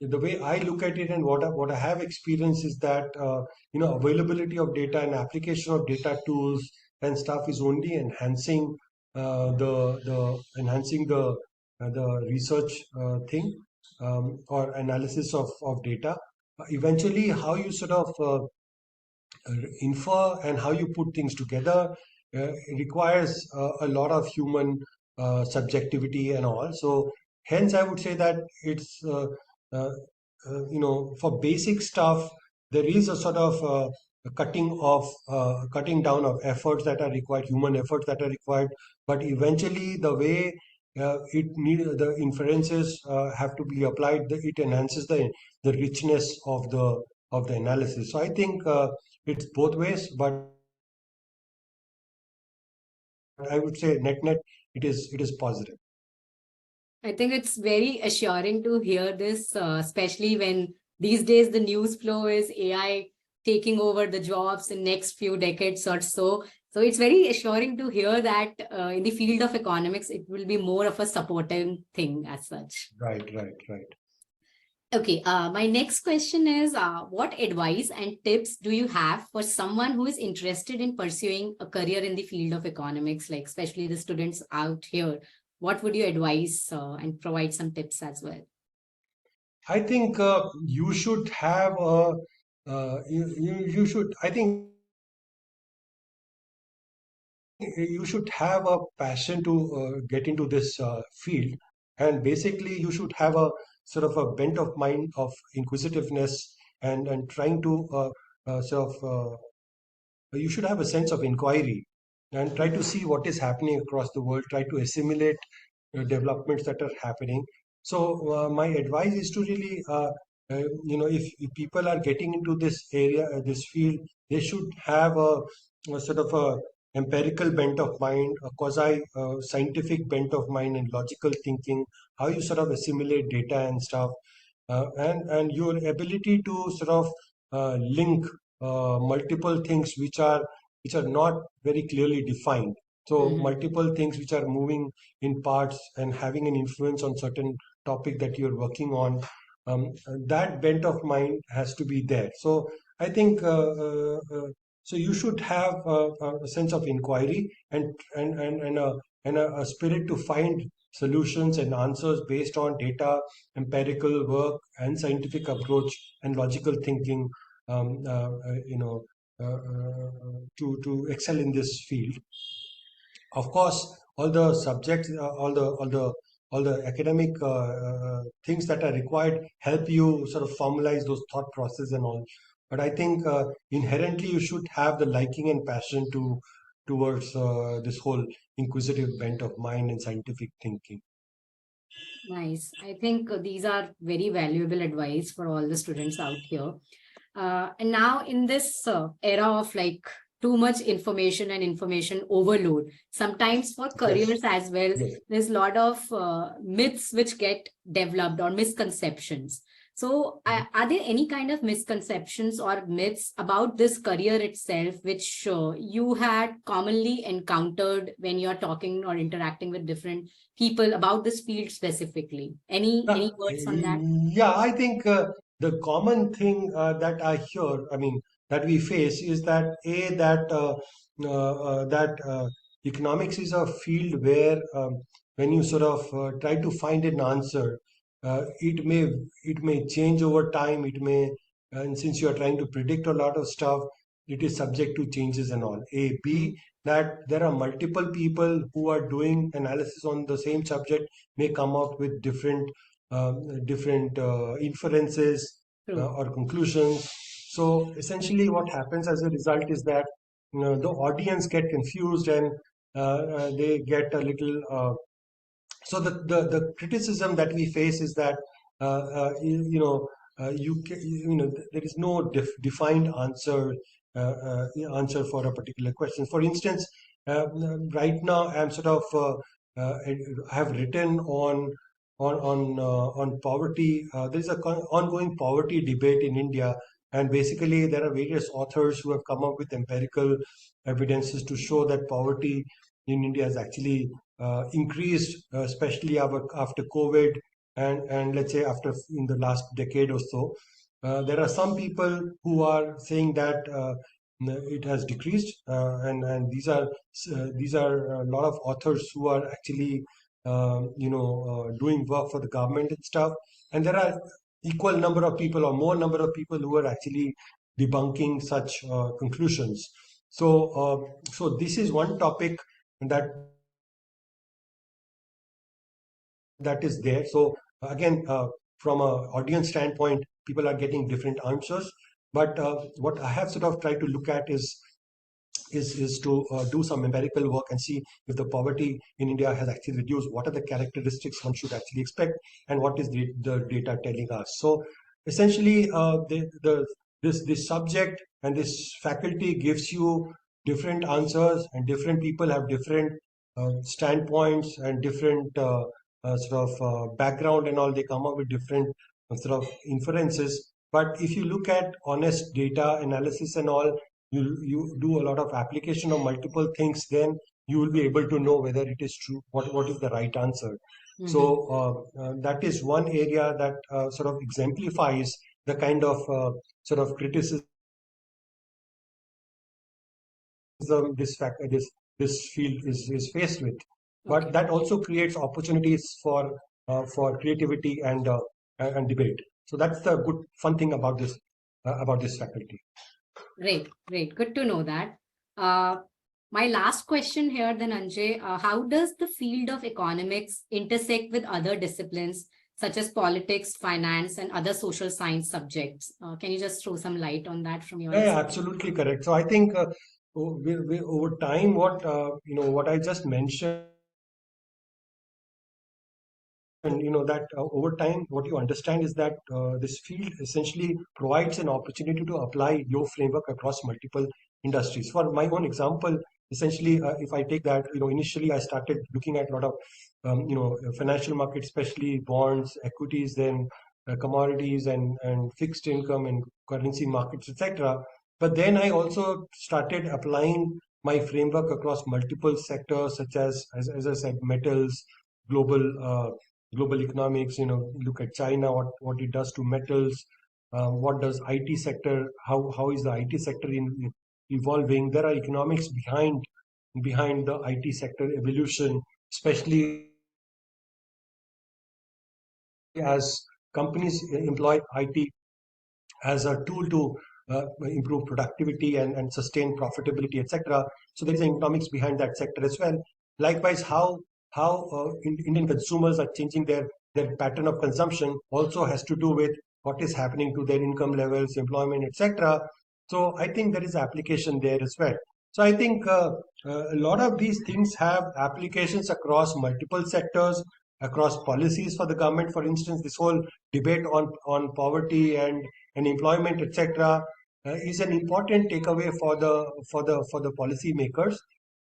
the way I look at it and what I have experienced is that availability of data and application of data tools and stuff is only enhancing the research thing or analysis of data. Eventually, how you sort of infer and how you put things together requires a lot of human subjectivity and all. So, hence, I would say that it's uh, for basic stuff there is a sort of cutting down of efforts that are required, human efforts that are required. But eventually, the way the inferences have to be applied, it enhances the richness of the analysis. So I think. It's both ways, but I would say net it is positive. I think it's very assuring to hear this, especially when these days the news flow is AI taking over the jobs in next few decades or so. So it's very assuring to hear that in the field of economics, it will be more of a supporting thing as such. Right. Okay, my next question is what advice and tips do you have for someone who is interested in pursuing a career in the field of economics, like especially the students out here? What would you advise and provide some tips as well? I think you should have a you should I think you should have a passion to get into this field, and basically you should have a sort of a bent of mind of inquisitiveness and trying to sort of you should have a sense of inquiry and try to see what is happening across the world, try to assimilate developments that are happening. So my advice is to really if people are getting into this area this field, they should have a sort of a empirical bent of mind, a quasi scientific bent of mind and logical thinking, how you sort of assimilate data and stuff, and your ability to sort of link multiple things which are not very clearly defined. So Mhm. multiple things which are moving in parts and having an influence on certain topic that you're working on. That bent of mind has to be there. So I think so. You should have a sense of inquiry and a spirit to find solutions and answers based on data, empirical work, and scientific approach and logical thinking. Um, uh, uh, you know, to excel in this field. Of course, all the subjects, all the academic things that are required help you sort of formalize those thought process and all. But I think inherently you should have the liking and passion towards this whole inquisitive bent of mind and scientific thinking. Nice. I think these are very valuable advice for all the students out here. And now in this era of like too much information and information overload, sometimes for Yes, careers as well, yes. there's a lot of myths which get developed or misconceptions. So are there any kind of misconceptions or myths about this career itself, which you had commonly encountered when you're talking or interacting with different people about this field specifically? Any words on that? Yeah, I think the common thing that I hear, I mean, that we face is that that economics is a field where when you sort of try to find an answer, it may change over time. And since you are trying to predict a lot of stuff, it is subject to changes and all. Mm, That there are multiple people who are doing analysis on the same subject may come up with different inferences true. or conclusions. So essentially, what happens as a result is that the audience get confused and they get a little So the criticism that we face is that there is no defined answer for a particular question. For instance, right now I'm sort of I have written on poverty. There is a ongoing poverty debate in India, and basically there are various authors who have come up with empirical evidences to show that poverty in India has actually increased, especially after COVID, and let's say after in the last decade or so. There are some people who are saying that it has decreased, and these are a lot of authors who are actually doing work for the government and stuff. And there are equal number of people or more number of people who are actually debunking such conclusions. So this is one topic that is there. So again, from a audience standpoint, people are getting different answers. But what I have sort of tried to look at is to do some empirical work and see if the poverty in India has actually reduced. What are the characteristics one should actually expect, and what is the data telling us? So essentially, this subject and this faculty gives you different answers, and different people have different standpoints and different sort of background and all. They come up with different sort of inferences. But if you look at honest data analysis and all, you do a lot of application of multiple things, then you will be able to know whether it is true, what is the right answer. So that is one area that sort of exemplifies the kind of sort of criticism this field is faced with. But Okay. that also creates opportunities for creativity and debate. So that's the good fun thing about this faculty. Great, great. Good to know that. Uh, my last question here, Dhananjay, how does the field of economics intersect with other disciplines such as politics, finance, and other social science subjects? Can you just throw some light on that from your Yeah, experience? absolutely correct. So I think over time, what I just mentioned, and that over time, what you understand is that this field essentially provides an opportunity to apply your framework across multiple industries. For my own example, essentially, if I take that, initially I started looking at a lot of financial markets, especially bonds, equities, then commodities and fixed income and currency markets, etc. But then I also started applying my framework across multiple sectors, such as I said, metals, global global economics. Look at China, what it does to metals. What does IT sector? How is the IT sector evolving? There are economics behind the IT sector evolution, especially as companies employ IT as a tool to improve productivity and sustain profitability, etc. So there is economics behind that sector as well. Likewise, how Indian consumers are changing their pattern of consumption also has to do with what is happening to their income levels, employment, etc. So I think there is application there as well. So I think a lot of these things have applications across multiple sectors, across policies for the government. For instance, this whole debate on poverty and employment, etc., is an important takeaway for the policy makers.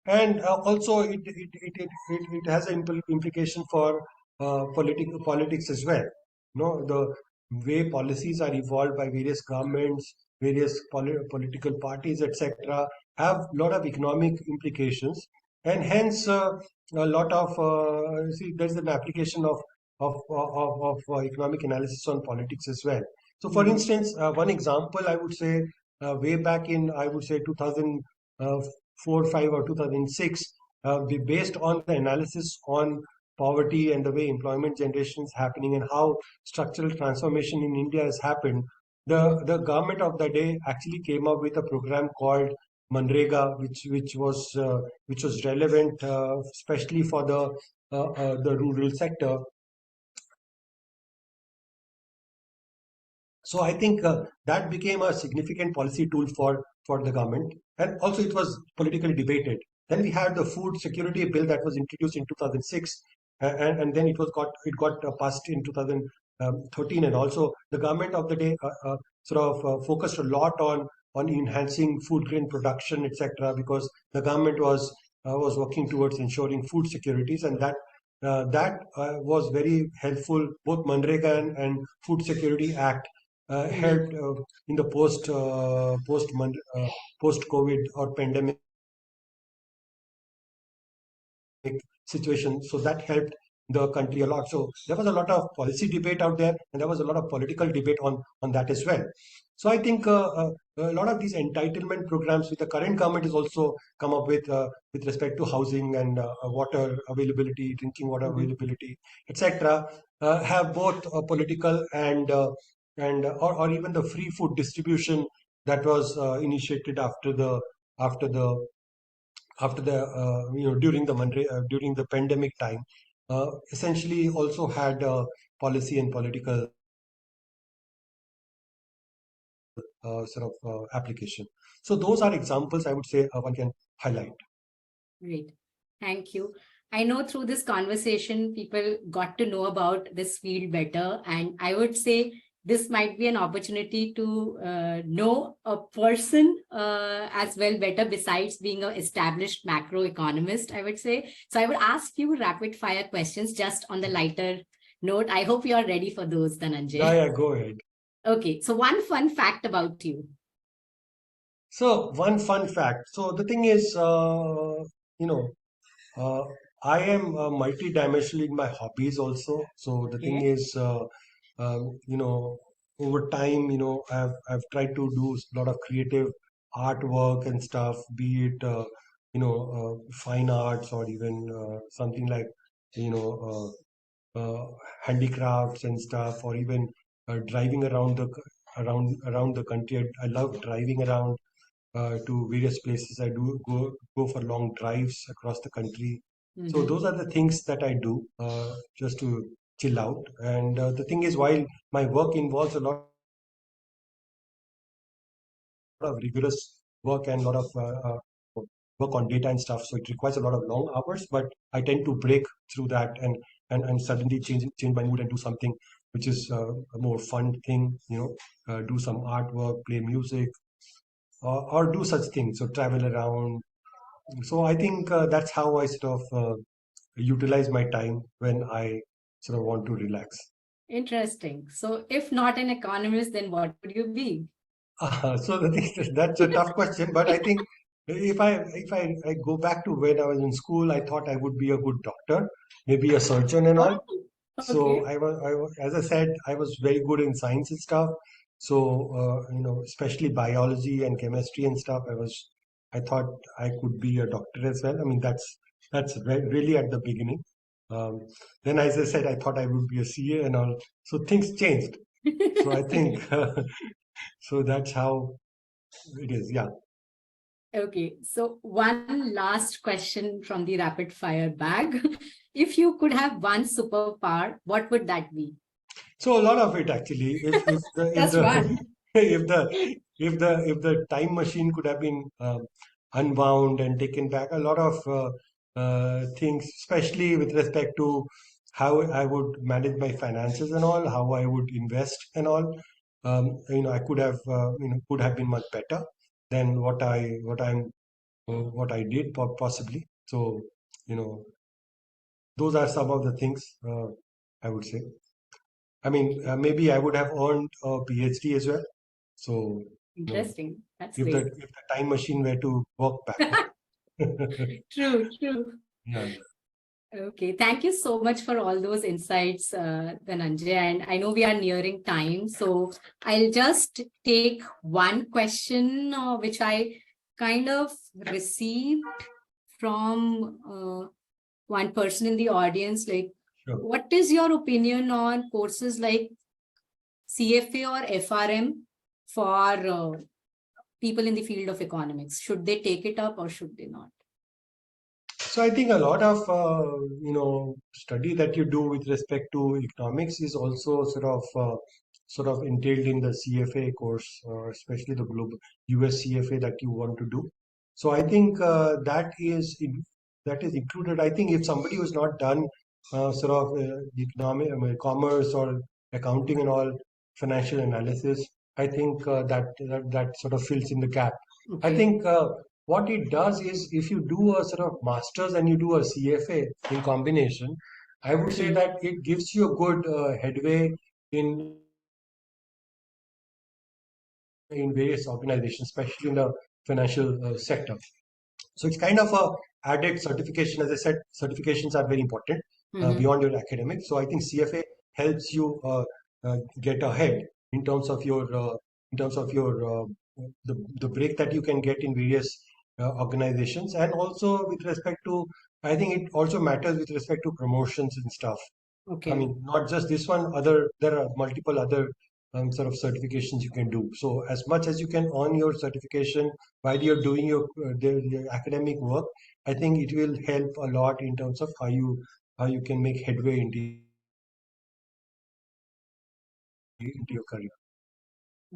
And also it has an implication for politics as well. The way policies are evolved by various governments, various political parties, etc., have a lot of economic implications, and hence a lot of see, there's an application of economic analysis on politics as well. So, for Mhm. instance, one example I would say, way back in, I would say, 2004, 5, or 2006, based on the analysis on poverty and the way employment generation is happening and how structural transformation in India has happened, the government of the day actually came up with a program called Manrega, which was relevant, especially for the rural sector. So I think that became a significant policy tool for the government, and also it was politically debated. Then we had the Food Security Bill that was introduced in 2006, and then it got passed in 2013, and also the government of the day focused a lot on enhancing food grain production, etc., because the government was working towards ensuring food securities, and that was very helpful. Both Manrega and Food Security Act Mhm. helped in the post COVID or pandemic situation. So that helped the country a lot. So there was a lot of policy debate out there, and there was a lot of political debate on that as well. So I think a lot of these entitlement programs with the current government is also come up with respect to housing and water availability, drinking water Mhm. availability, etc. Have both political or even the free food distribution that was initiated after the during the pandemic time, essentially also had policy and political application. So those are examples I would say one can highlight. Great. Thank you. I know through this conversation, people got to know about this field better. And I would say this might be an opportunity to know a person as well better, besides being an established macroeconomist, I would say. So I would ask you rapid fire questions just on the lighter note. I hope you are ready for those, Yeah, Dhananjay. yeah, go ahead. Okay. So one fun fact about you. So one fun fact. So the thing is, you know, Uh, I am multi-dimensional in my hobbies also. So the thing Okay. is, over time, I've tried to do a lot of creative artwork and stuff, be it fine arts or even something like you know handicrafts and stuff, or even driving around the country. I love driving around to various places. I do go for long drives across the country. So Mm-hmm. those are the things that I do just to chill out. And the thing is, while my work involves a lot of rigorous work and a lot of work on data and stuff, so it requires a lot of long hours. But I tend to break through that and suddenly change my mood and do something which is a more fun thing. Do some artwork, play music, or do such things. So travel around. So I think that's how I sort of utilize my time when I sort of want to relax. Interesting. So if not an economist, then what would you be? So the thing is, that's a tough question, but I think if I go back to when I was in school, I thought I would be a good doctor, maybe a surgeon and all. Oh, So okay. as I said, I was very good in science and stuff. So especially biology and chemistry and stuff. I thought I could be a doctor as well. I mean, really at the beginning. Um, then, as I said, I thought I would be a CA and all. So things changed. So I think so that's how it is. Yeah. Okay. So one last question from the rapid fire bag. If you could have one superpower, what would that be? So a lot of it actually, Just one. if the if the time machine could have been unwound and taken back, a lot of things, especially with respect to how I would manage my finances and all, how I would invest and all, I could have could have been much better than what I did possibly. So you know, those are some of the things I would say. I mean, maybe I would have earned a PhD as well. So, you know, Interesting. That's if the great. if the time machine were to work backward. True, true. Yeah. Okay, thank you so much for all those insights, Dhananjay. And I know we are nearing time, so I'll just take one question which I kind of received from one person in the audience. Like, Sure. what is your opinion on courses like CFA or FRM for people in the field of economics? Should they take it up or should they not? So I think a lot of study that you do with respect to economics is also sort of entailed in the CFA course, especially the global US CFA that you want to do. So I think that is included. I think if somebody was not done sort of economic, commerce or accounting and all, financial analysis. I think that sort of fills in the gap. I Okay. think what it does is if you do a sort of master's and you do a CFA in combination, I would say Hmm. that it gives you a good headway in various organizations, especially in the financial sector. So it's kind of a added certification. As I said, certifications are very important Hmm. beyond your academics. So I think CFA helps you get ahead in terms of your the break that you can get in various organizations, and also with respect to, I think it also matters with respect to promotions and stuff. I Okay. mean, not just this one, other there are multiple other sort of certifications you can do. So as much as you can earn your certification while you're doing your academic work, I think it will help a lot in terms of how you can make headway into your career.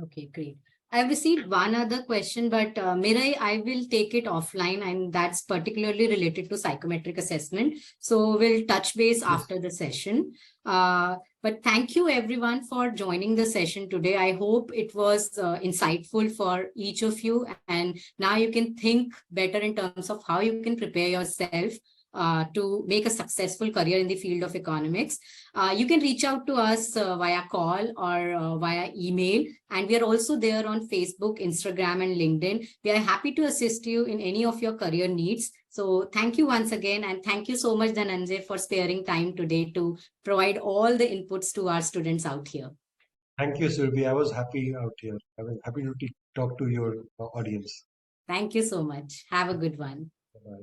Okay, great. I've received one other question, but Mirai, I will take it offline, and that's particularly related to psychometric assessment. So we'll touch base Yes. after the session. But thank you everyone for joining the session today. I hope it was insightful for each of you, and now you can think better in terms of how you can prepare yourself to make a successful career in the field of economics. You can reach out to us via call or via email. And we are also there on Facebook, Instagram, and LinkedIn. We are happy to assist you in any of your career needs. So thank you once again. And thank you so much, Dhananjay, for sparing time today to provide all the inputs to our students out here. Thank you, Surbi. I was happy out here. I was happy to talk to your audience. Thank you so much. Have a good one. Bye.